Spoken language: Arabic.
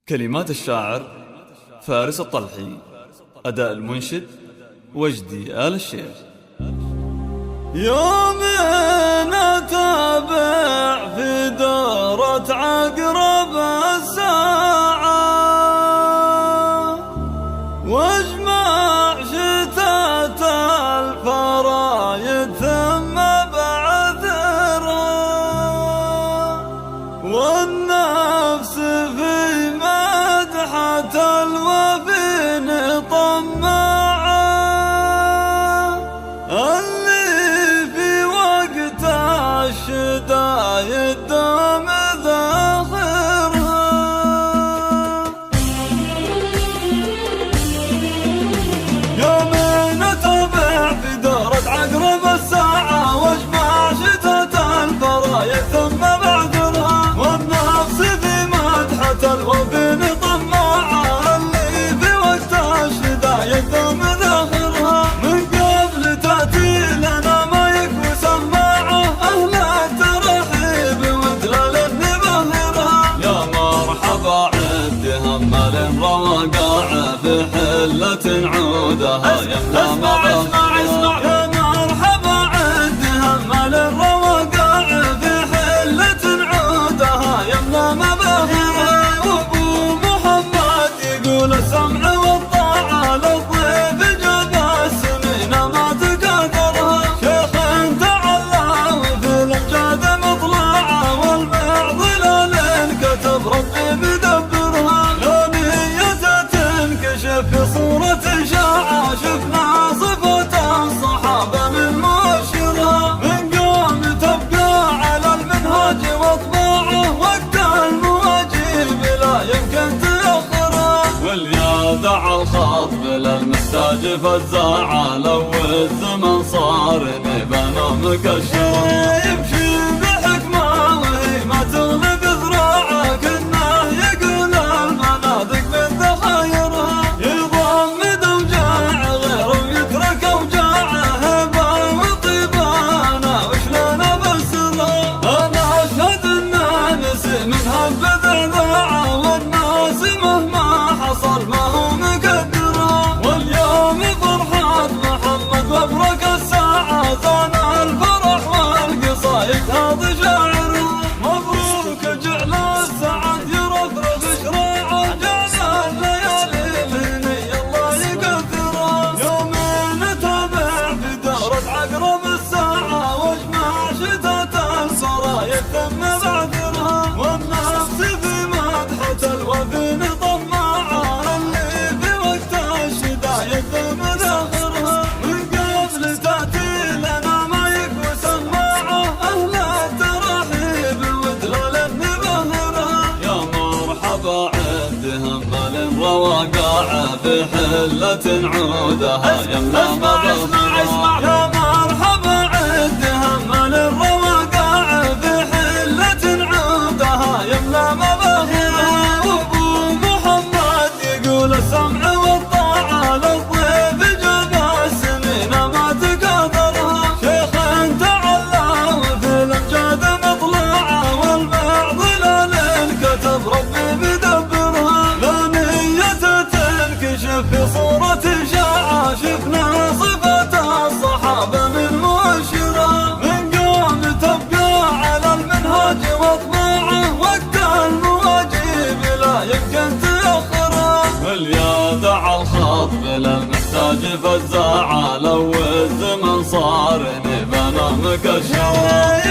كلمات الشاعر فارس الطلحي، أداء المنشد وجدي آل الشيخ. يوم نتابع في دورة عقرب الساعة واجمع شتات الفرايد ثم بعثرها، والنفس في مدحة الوفين طماعة، الشدايد دوم ذاخرها. يوم نتابع في دورة عقرب الساعة واجمع شتات الفرايد ثم بعثرها، والنفس في مدحة الوفين طماعة، اللي في وقت الشدايد دوم ذاخرها. من قبل تأتي لنا ما يكفي سماعة وقاع في حلة عودها يملا مضاخرها. يا مرحبا عد همل الرواقع في حلة عودها يملا مباهرها. وابو محمد يقول السمع والطاعة للضيف جاب السنين ما تقدرها. شيخ تعلى وفي الامجاد مطلعه، والمعضله للكتب ربي مدبرها. في صورة شاعة شفنا صفة الصحابة من مؤشرها. من قوم تبقى على المنهاج واطباعه، وقت المواجيب لا يمكن تأخرها. واليادع الخاطب للمحتاج فزاعة، لو الزمن صار نبان مكشرها. يمشي بحكمة وهي ما تغلب ذراعه، كنا يقول المناطق من ذخايرها. والناس مهما حصل ما هو مقدرها. واليوم فرحة محمد وابرك الساعة، زان الفرح والقصايد هذا شاعرها. مبروك جعل السعد يرفرف شراعه، جعل الليالي الهنية الله يكثرها. يوم نتابع في دورة عقرب الساعة واجمع شتات الفرايد ثم بعثرها، والنفس في مدحة الوفين طماعة، اللي في وقت الشدايد ثم ذاخرها. من قبل تأتي لنا ما يكفي سماعة، أهل الترحيب ودلال نبهرها. يا مرحبا عد همل الرواقع في حلة عودها يملا مضاخرها. يا مرحبا عد همل الرواقع في حلة عودها يملا مضاخرها. وابو محمد يقول السمع والطاعة للضيف جاب السنين ما تقدرها. شيخ تعلى وفي الامجاد مطلعه، والمعضله للكتب ربي مدبرها. لا نية تنكشف في صورة شاعة شفنا صفة الصحابة من مؤشرها. من قوم تبقى على المنهاج واطباعه، وقت المواجيب لا يمكن تأخرها. واليادع الخاطب للمحتاج فزاعة، لو الزمن صار نبان مكشرها.